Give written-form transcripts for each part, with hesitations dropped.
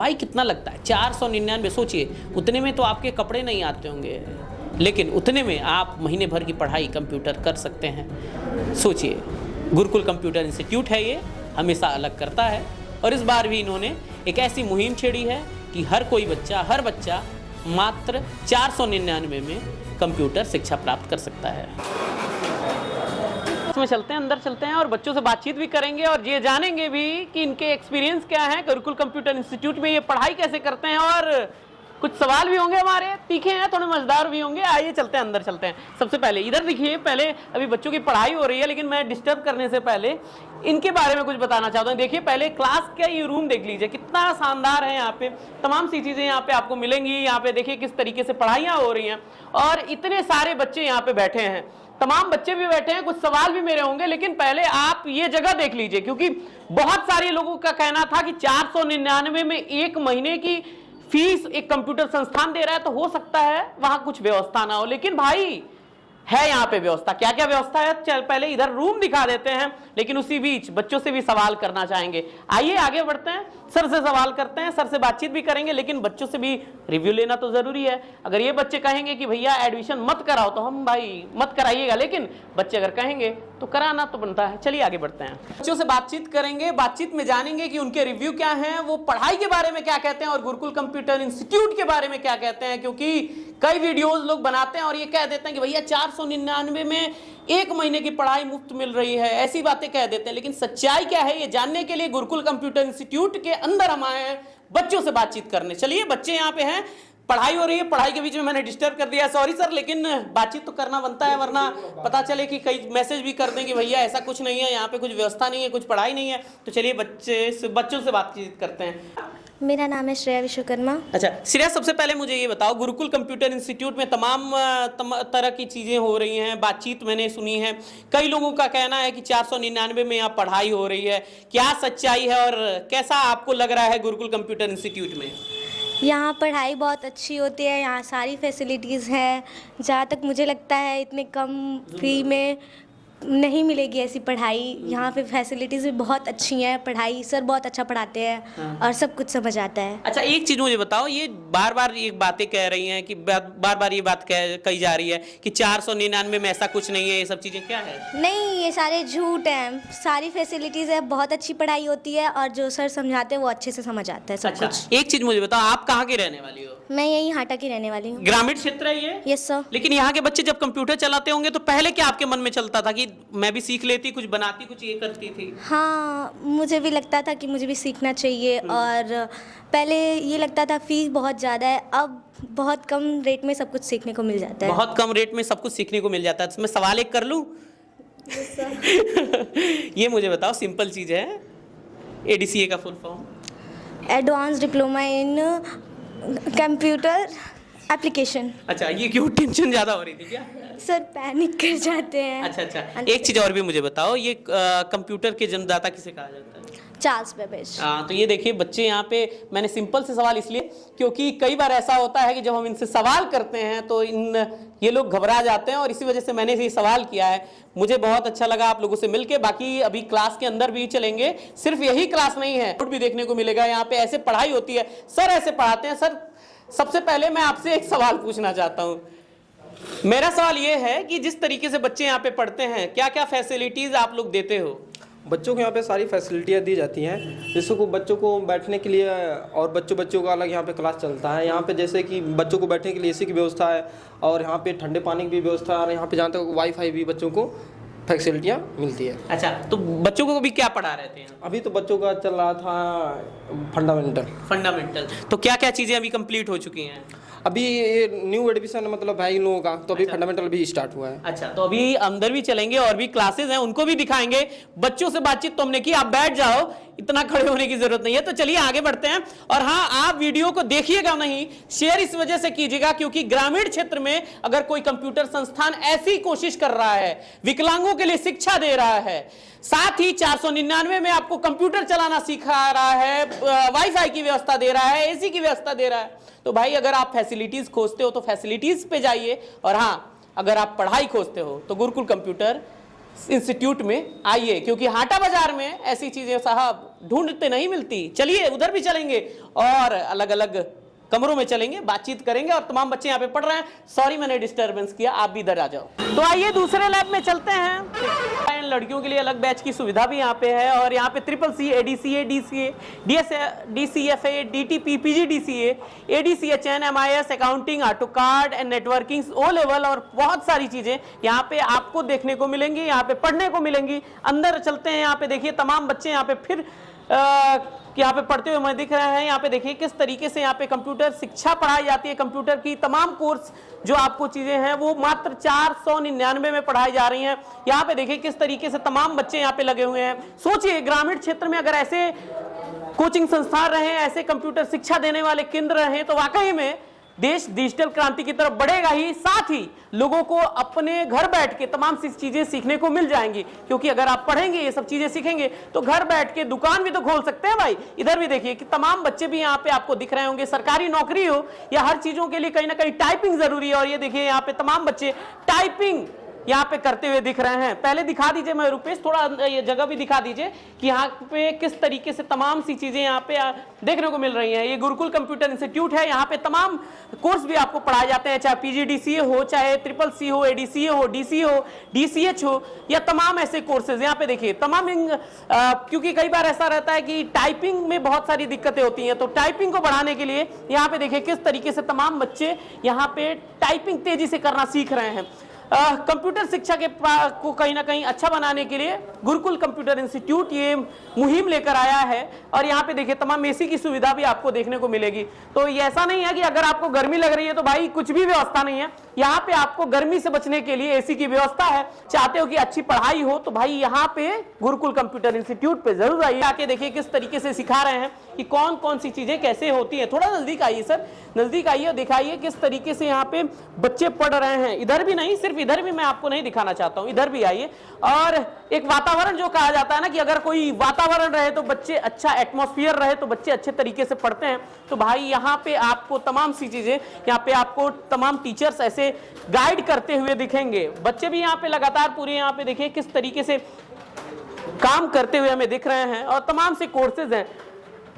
भाई कितना लगता है 499? सोचिए, उतने में तो आपके कपड़े नहीं आते होंगे, लेकिन उतने में आप महीने भर की पढ़ाई कंप्यूटर कर सकते हैं। सोचिए, गुरुकुल कंप्यूटर इंस्टीट्यूट है, ये हमेशा अलग करता है। और इस बार भी इन्होंने एक ऐसी मुहिम छेड़ी है कि हर बच्चा मात्र 499 में कंप्यूटर शिक्षा प्राप्त कर सकता है। इसमें चलते हैं, अंदर चलते हैं और बच्चों से बातचीत भी करेंगे और ये जानेंगे भी कि इनके एक्सपीरियंस क्या है, गुरुकुल कंप्यूटर इंस्टीट्यूट में ये पढ़ाई कैसे करते हैं, और कुछ सवाल भी होंगे हमारे, तीखे हैं, थोड़े मजेदार भी होंगे। आइए चलते हैं, अंदर चलते हैं। सबसे पहले इधर देखिए, पहले अभी बच्चों की पढ़ाई हो रही है, लेकिन मैं डिस्टर्ब करने से पहले इनके बारे में कुछ बताना चाहता हूँ। देखिए, पहले क्लास का ये रूम देख लीजिए, कितना शानदार है। यहाँ पे तमाम सी चीजें यहाँ पे आपको मिलेंगी। यहाँ पे देखिए किस तरीके से पढ़ाइयाँ हो रही हैं और इतने सारे बच्चे यहाँ पे बैठे हैं। तमाम बच्चे भी बैठे हैं, कुछ सवाल भी मेरे होंगे, लेकिन पहले आप ये जगह देख लीजिए, क्योंकि बहुत सारे लोगों का कहना था कि 499 में एक महीने की फीस एक कंप्यूटर संस्थान दे रहा है, तो हो सकता है वहां कुछ व्यवस्था ना हो। लेकिन भाई है यहाँ पे व्यवस्था। क्या क्या व्यवस्था है, चल पहले इधर रूम दिखा देते हैं, लेकिन उसी बीच बच्चों से भी सवाल करना चाहेंगे। आइए आगे बढ़ते हैं, सर से सवाल करते हैं, सर से बातचीत भी करेंगे, लेकिन बच्चों से भी रिव्यू लेना तो जरूरी है। अगर ये बच्चे कहेंगे कि भैया एडमिशन मत कराओ, तो हम भाई मत कराइएगा, लेकिन बच्चे अगर कहेंगे तो कराना तो बनता है। चलिए आगे बढ़ते हैं, बच्चों से बातचीत करेंगे, बातचीत में जानेंगे कि उनके रिव्यू क्या हैं, वो पढ़ाई के बारे में क्या कहते हैं और गुरुकुल कंप्यूटर इंस्टीट्यूट के बारे में क्या कहते हैं। क्योंकि कई वीडियोस लोग बनाते हैं और ये कह देते हैं कि भैया 499 में एक महीने की पढ़ाई मुफ्त मिल रही है, ऐसी बातें कह देते हैं। लेकिन सच्चाई क्या है, ये जानने के लिए गुरुकुल कंप्यूटर इंस्टीट्यूट के अंदर हम आए हैं बच्चों से बातचीत करने। चलिए, बच्चे यहाँ पे हैं, पढ़ाई हो रही है, पढ़ाई के बीच में मैंने डिस्टर्ब कर दिया, सॉरी सर, लेकिन बातचीत तो करना बनता है, वरना पता चले कि कई मैसेज भी कर दें कि भैया ऐसा कुछ नहीं है, यहाँ पे कुछ व्यवस्था नहीं है, कुछ पढ़ाई नहीं है। तो चलिए बच्चों से बातचीत करते हैं। मेरा नाम है श्रेया विश्वकर्मा। अच्छा श्रेया, सबसे पहले मुझे ये बताओ, गुरुकुल कंप्यूटर इंस्टीट्यूट में तमाम तरह की चीज़ें हो रही हैं, बातचीत मैंने सुनी है, कई लोगों का कहना है कि 499 में यहाँ पढ़ाई हो रही है, क्या सच्चाई है और कैसा आपको लग रहा है गुरुकुल कंप्यूटर इंस्टीट्यूट में? यहाँ पढ़ाई बहुत अच्छी होती है, यहाँ सारी फैसिलिटीज़ हैं। जहाँ तक मुझे लगता है इतने कम फी में नहीं मिलेगी ऐसी पढ़ाई। यहाँ पे फैसिलिटीज़ भी बहुत अच्छी हैं, पढ़ाई सर बहुत अच्छा पढ़ाते हैं और सब कुछ समझ आता है। अच्छा, एक चीज़ मुझे बताओ, ये बार बार ये बातें कह रही हैं कि बार बार ये बात कही जा रही है कि 499 में ऐसा कुछ नहीं है, ये सब चीज़ें क्या है? नहीं, ये सारे झूठ हैं। सारी फैसिलिटीज़ है, बहुत अच्छी पढ़ाई होती है और जो सर समझाते हैं वो अच्छे से समझ आता है सब कुछ। एक चीज़ मुझे बताओ, आप कहाँ के रहने वाली हो? मैं यहीं हाटा की रहने वाली हूँ। ग्रामीण क्षेत्र है ये? Yes sir. लेकिन यहाँ के बच्चे जब कंप्यूटर चलाते होंगे तो पहले क्या आपके मन में चलता था कि मैं भी सीख लेती, कुछ बनाती, कुछ ये करती थी? हाँ, मुझे भी लगता था कि मुझे भी सीखना चाहिए। और पहले ये लगता था फीस बहुत ज़्यादा है, अब बहुत कम रेट में सब कुछ सीखने को मिल जाता है। बहुत कम रेट में सब कुछ सीखने को मिल जाता है। मैं सवाल एक कर लूँ? ये मुझे बताओ, सिंपल चीज़ है, ADCA का full form? Advance diploma in computer application. अच्छा, ये क्यों टेंशन ज़्यादा हो रही थी क्या? सर पैनिक कर जाते हैं। अच्छा, एक चीज़ और भी मुझे बताओ, ये कंप्यूटर के जन्मदाता किसे कहा जाता है? Charles Babbage. तो ये देखिए बच्चे यहाँ पे, मैंने सिंपल से सवाल इसलिए क्योंकि कई बार ऐसा होता है कि जब हम इनसे सवाल करते हैं तो ये लोग घबरा जाते हैं, और इसी वजह से मैंने ये सवाल किया है। मुझे बहुत अच्छा लगा आप लोगों से मिलके। बाकी अभी क्लास के अंदर भी चलेंगे, सिर्फ यही क्लास नहीं है, भी देखने को मिलेगा। यहाँ पे ऐसे पढ़ाई होती है, सर ऐसे पढ़ाते हैं। सर, सबसे पहले मैं आपसे एक सवाल पूछना चाहता हूँ। मेरा सवाल ये है कि जिस तरीके से बच्चे यहाँ पे पढ़ते हैं, क्या क्या फैसिलिटीज आप लोग देते हो? बच्चों को यहाँ पे सारी फैसिलिटियाँ दी जाती हैं, जैसे को बच्चों को बैठने के लिए और बच्चों का अलग यहाँ पे क्लास चलता है। यहाँ पे जैसे कि बच्चों को बैठने के लिए AC की व्यवस्था है, और यहाँ पे ठंडे पानी की भी व्यवस्था है, और यहाँ पे जहाँ तक वाईफाई भी बच्चों को फैसिलिटियाँ मिलती है। अच्छा, तो बच्चों को भी क्या पढ़ा रहे थे? अभी तो बच्चों का चल रहा था फंडामेंटल। तो क्या क्या चीज़ें अभी कंप्लीट हो चुकी हैं? अभी ये न्यू एडमिशन मतलब भाई लोगों का, तो अभी फंडामेंटल भी स्टार्ट हुआ है। अच्छा, तो अभी अंदर भी चलेंगे और भी क्लासेस हैं, उनको भी दिखाएंगे। बच्चों से बातचीत तो हमने की, आप बैठ जाओ, इतना खड़े होने की जरूरत नहीं है। तो चलिए आगे बढ़ते हैं। और हाँ, आप वीडियो को देखिएगा नहीं, शेयर इस वजह से कीजिएगा क्योंकि ग्रामीण क्षेत्र में अगर कोई कंप्यूटर संस्थान ऐसी कोशिश कर रहा है, विकलांगों के लिए शिक्षा दे रहा है, साथ ही 499 में आपको कंप्यूटर चलाना सिखा रहा है, वाईफाई की व्यवस्था दे रहा है, AC की व्यवस्था दे रहा है, तो भाई अगर आप फैसिलिटीज खोजते हो तो फैसिलिटीज पे जाइए। और हाँ, अगर आप पढ़ाई खोजते हो तो गुरुकुल कंप्यूटर इंस्टीट्यूट में आइए, क्योंकि हाटा बाजार में ऐसी चीजें साहब ढूंढते नहीं मिलती। चलिए उधर भी चलेंगे और अलग अलग कमरों में चलेंगे, बातचीत करेंगे और तमाम बच्चे यहाँ पे पढ़ रहे हैं। सॉरी मैंने डिस्टरबेंस किया, आप भी इधर आ जाओ। तो आइए दूसरे लैब में चलते हैं। लड़कियों के लिए अलग बैच की सुविधा भी यहाँ पे है और यहाँ पे CCC, ADCA, DCA, DCFA, DTP, PGDCA, ADCHN, MIS, accounting, AutoCAD and networking, O level और बहुत सारी चीजें यहाँ पे आपको देखने को मिलेंगी, यहाँ पे पढ़ने को मिलेंगी। अंदर चलते हैं, यहाँ पे देखिए तमाम बच्चे यहाँ पे फिर यहाँ पे पढ़ते हुए हमें दिख रहे हैं। यहाँ पे देखिए किस तरीके से यहाँ पे कंप्यूटर शिक्षा पढ़ाई जाती है। कंप्यूटर की तमाम कोर्स जो आपको चीजें हैं वो मात्र 499 में पढ़ाई जा रही हैं। यहाँ पे देखिए किस तरीके से तमाम बच्चे यहाँ पे लगे हुए हैं। सोचिए ग्रामीण क्षेत्र में अगर ऐसे कोचिंग संस्थान रहे, ऐसे कंप्यूटर शिक्षा देने वाले केंद्र रहे, तो वाकई में देश डिजिटल क्रांति की तरफ बढ़ेगा ही, साथ ही लोगों को अपने घर बैठ के तमाम सी चीजें सीखने को मिल जाएंगी। क्योंकि अगर आप पढ़ेंगे, ये सब चीजें सीखेंगे, तो घर बैठ के दुकान भी तो खोल सकते हैं भाई। इधर भी देखिए कि तमाम बच्चे भी यहाँ पे आपको दिख रहे होंगे। सरकारी नौकरी हो या हर चीजों के लिए कहीं ना कहीं टाइपिंग जरूरी है और ये देखिए यहाँ पे तमाम बच्चे टाइपिंग यहाँ पे करते हुए दिख रहे हैं। पहले दिखा दीजिए मैं रुपेश, थोड़ा ये जगह भी दिखा दीजिए कि यहाँ पे किस तरीके से तमाम सी चीजें यहाँ पे देखने को मिल रही हैं। ये गुरुकुल कंप्यूटर इंस्टीट्यूट है, यहाँ पे तमाम कोर्स भी आपको पढ़ाए जाते हैं, चाहे PGDCA हो, चाहे CCC हो, ADCA हो, DC हो, DCH हो, या तमाम ऐसे कोर्सेज। यहाँ पे देखिए तमाम क्योंकि कई बार ऐसा रहता है कि टाइपिंग में बहुत सारी दिक्कतें होती हैं, तो टाइपिंग को बढ़ाने के लिए यहाँ पे देखिए किस तरीके से तमाम बच्चे यहाँ पे टाइपिंग तेजी से करना सीख रहे हैं। कंप्यूटर शिक्षा के को कहीं ना कहीं अच्छा बनाने के लिए गुरुकुल कंप्यूटर इंस्टीट्यूट ये मुहिम लेकर आया है और यहाँ पे देखिए तमाम AC की सुविधा भी आपको देखने को मिलेगी। तो ये ऐसा नहीं है कि अगर आपको गर्मी लग रही है तो भाई कुछ भी व्यवस्था नहीं है। यहाँ पे आपको गर्मी से बचने के लिए AC की व्यवस्था है। चाहते हो कि अच्छी पढ़ाई हो तो भाई यहाँ पे गुरुकुल कंप्यूटर इंस्टीट्यूट पे जरूर आइए, आके देखिए किस तरीके से सिखा रहे हैं कि कौन कौन सी चीजें कैसे होती है। थोड़ा नजदीक आइए सर, नजदीक आइए और दिखाइए किस तरीके से यहाँ पे बच्चे पढ़ रहे हैं। इधर भी नहीं, सिर्फ इधर भी मैं आपको नहीं दिखाना चाहता हूँ, इधर भी आइए। और एक वातावरण जो कहा जाता है ना कि अगर कोई वातावरण रहे तो बच्चे, अच्छा एटमॉस्फेयर रहे तो बच्चे अच्छे तरीके से पढ़ते हैं। तो भाई यहाँ पे आपको तमाम सी चीजें, यहाँ पे आपको तमाम टीचर्स ऐसे गाइड करते हुए दिखेंगे। बच्चे भी यहाँ पे लगातार पूरे यहाँ पे देखिए किस तरीके से काम करते हुए हमें दिख रहे हैं और तमाम से कोर्सेज हैं।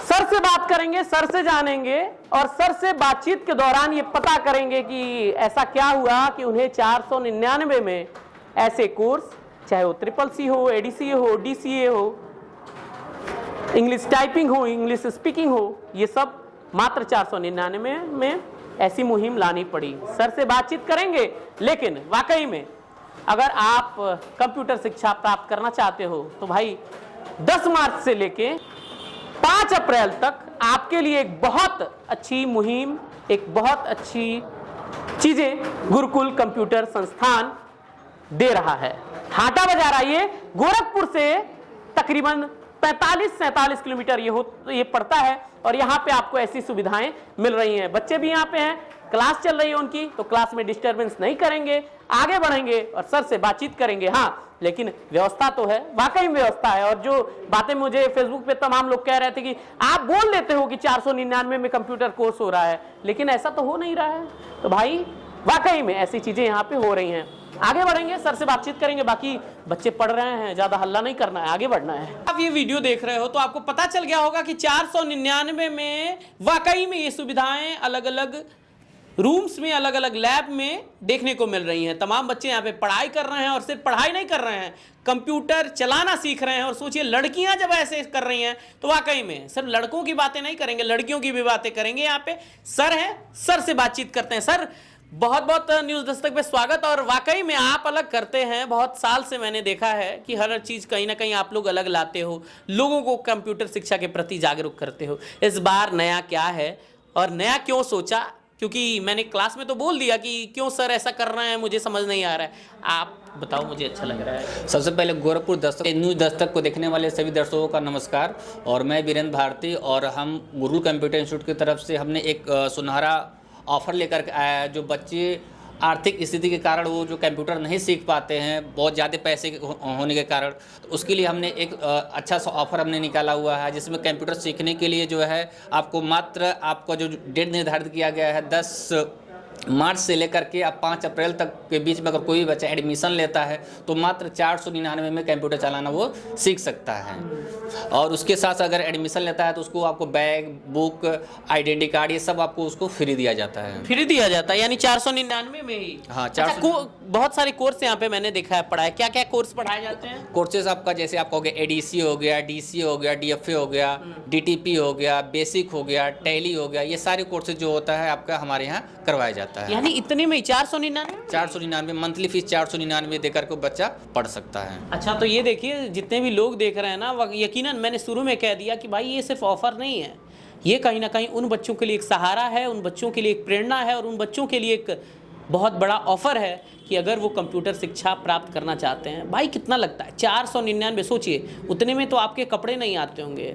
सर से बात करेंगे, सर से जानेंगे और सर से बातचीत के दौरान ये पता करेंगे कि ऐसा क्या हुआ कि उन्हें 499 में ऐसे कोर्स, चाहे वो CCC हो, ADCA हो, DCA हो, इंग्लिश टाइपिंग हो, इंग्लिश स्पीकिंग हो, ये सब मात्र 499 में ऐसी मुहिम लानी पड़ी। सर से बातचीत करेंगे, लेकिन वाकई में अगर आप कंप्यूटर शिक्षा प्राप्त करना चाहते हो तो भाई 10 मार्च से लेके 5 अप्रैल तक आपके लिए एक बहुत अच्छी मुहिम, एक बहुत अच्छी चीजें गुरुकुल कंप्यूटर संस्थान दे रहा है। हाटा बाजार आइए, गोरखपुर से तकरीबन 45-47 किलोमीटर ये पड़ता है और यहाँ पे आपको ऐसी सुविधाएं मिल रही हैं। बच्चे भी यहाँ पे हैं, क्लास चल रही है उनकी, तो क्लास में डिस्टरबेंस नहीं करेंगे, आगे बढ़ेंगे और सर से बातचीत करेंगे। हाँ, लेकिन व्यवस्था तो है, वाकई में व्यवस्था है। और जो बातें मुझे फेसबुक पे तमाम लोग कह रहे थे कि आप बोल देते हो कि 499 में कंप्यूटर कोर्स हो रहा है, लेकिन ऐसा तो हो नहीं रहा है। तो भाई वाकई में ऐसी चीजें यहाँ पे हो रही हैं। आगे बढ़ेंगे, सर से बातचीत करेंगे। बाकी बच्चे पढ़ रहे हैं, ज्यादा हल्ला नहीं करना है, आगे बढ़ना है। आप ये वीडियो देख रहे हो तो आपको पता चल गया होगा कि 499 में वाकई में ये सुविधाएं अलग अलग रूम्स में, अलग अलग लैब में देखने को मिल रही हैं। तमाम बच्चे यहाँ पे पढ़ाई कर रहे हैं और सिर्फ पढ़ाई नहीं कर रहे हैं, कंप्यूटर चलाना सीख रहे हैं। और सोचिए लड़कियां जब ऐसे कर रही हैं तो वाकई में सिर्फ लड़कों की बातें नहीं करेंगे, लड़कियों की भी बातें करेंगे। यहाँ पे सर है, सर से बातचीत करते हैं। सर बहुत बहुत न्यूज़ दस्तक पे स्वागत। और वाकई में आप अलग करते हैं, बहुत साल से मैंने देखा है कि हर चीज़ कहीं ना कहीं आप लोग अलग लाते हो, लोगों को कंप्यूटर शिक्षा के प्रति जागरूक करते हो। इस बार नया क्या है और नया क्यों सोचा? क्योंकि मैंने क्लास में तो बोल दिया कि क्यों सर ऐसा कर रहे हैं, मुझे समझ नहीं आ रहा है, आप बताओ, मुझे अच्छा लग रहा है। सबसे पहले गोरखपुर दस्तक न्यूज़ दस्तक को देखने वाले सभी दर्शकों का नमस्कार। और मैं वीरेंद्र भारती और हम गुरुकुल कंप्यूटर इंस्टीट्यूट की तरफ से हमने एक सुनहरा ऑफर लेकर आया है। जो बच्चे आर्थिक स्थिति के कारण वो जो कंप्यूटर नहीं सीख पाते हैं, बहुत ज़्यादा पैसे होने के कारण, तो उसके लिए हमने एक अच्छा सा ऑफ़र हमने निकाला हुआ है, जिसमें कंप्यूटर सीखने के लिए जो है आपको मात्र आपका जो डेट निर्धारित किया गया है 10 मार्च से लेकर के अब 5 अप्रैल तक के बीच में अगर कोई बच्चा एडमिशन लेता है तो मात्र 499 में कंप्यूटर चलाना वो सीख सकता है। और उसके साथ अगर एडमिशन लेता है तो उसको आपको बैग, बुक, आइडेंटिटी कार्ड, ये सब आपको उसको फ्री दिया जाता है। फ्री दिया जाता है, यानी 499 में ही? हाँ, अच्छा, 400। बहुत सारे कोर्स यहाँ पे मैंने देखा है पढ़ाया, क्या क्या कोर्स पढ़ाए जाते हैं? कोर्सेज आपका जैसे आपका हो गया ADC हो गया, DC हो गया, DFA हो गया, DTP हो गया, बेसिक हो गया, टैली हो गया, ये सारे कोर्सेज जो होता है आपका हमारे यहाँ करवाया जाता है। यानी इतने में 499? 499 मंथली फीस 499 देकर के बच्चा पढ़ सकता है। अच्छा, तो ये देखिए जितने भी लोग देख रहे हैं ना, यकीनन मैंने शुरू में कह दिया कि भाई ये सिर्फ ऑफर नहीं है, ये कहीं ना कहीं उन बच्चों के लिए एक सहारा है, उन बच्चों के लिए एक प्रेरणा है, और उन बच्चों के लिए एक बहुत बड़ा ऑफर है कि अगर वो कंप्यूटर शिक्षा प्राप्त करना चाहते हैं। भाई कितना लगता है 499? सोचिए, उतने में तो आपके कपड़े नहीं आते होंगे,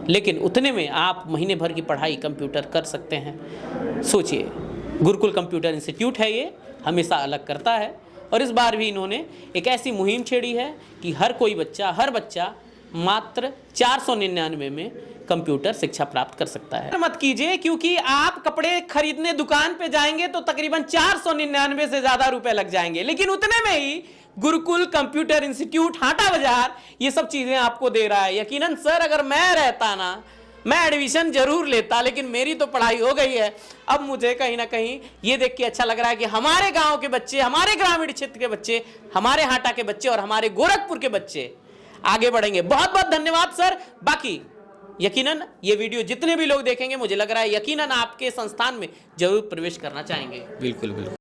लेकिन उतने में आप महीने भर की पढ़ाई कंप्यूटर कर सकते हैं। सोचिए, गुरुकुल कंप्यूटर इंस्टीट्यूट है, ये हमेशा अलग करता है, और इस बार भी इन्होंने एक ऐसी मुहिम छेड़ी है कि हर बच्चा मात्र 499 में कंप्यूटर शिक्षा प्राप्त कर सकता है। मत कीजिए, क्योंकि आप कपड़े खरीदने दुकान पे जाएंगे तो तकरीबन 499 से ज्यादा रुपए लग जाएंगे, लेकिन उतने में ही गुरुकुल कंप्यूटर इंस्टीट्यूट हाटा बाजार ये सब चीजें आपको दे रहा है। यकीनन सर, अगर मैं रहता ना, मैं एडमिशन जरूर लेता, लेकिन मेरी तो पढ़ाई हो गई है। अब मुझे कहीं ना कहीं ये देख के अच्छा लग रहा है कि हमारे गांव के बच्चे, हमारे ग्रामीण क्षेत्र के बच्चे, हमारे हाटा के बच्चे और हमारे गोरखपुर के बच्चे आगे बढ़ेंगे। बहुत बहुत धन्यवाद सर। बाकी यकीनन ये वीडियो जितने भी लोग देखेंगे, मुझे लग रहा है यकीनन आपके संस्थान में जरूर प्रवेश करना चाहेंगे। बिल्कुल बिल्कुल।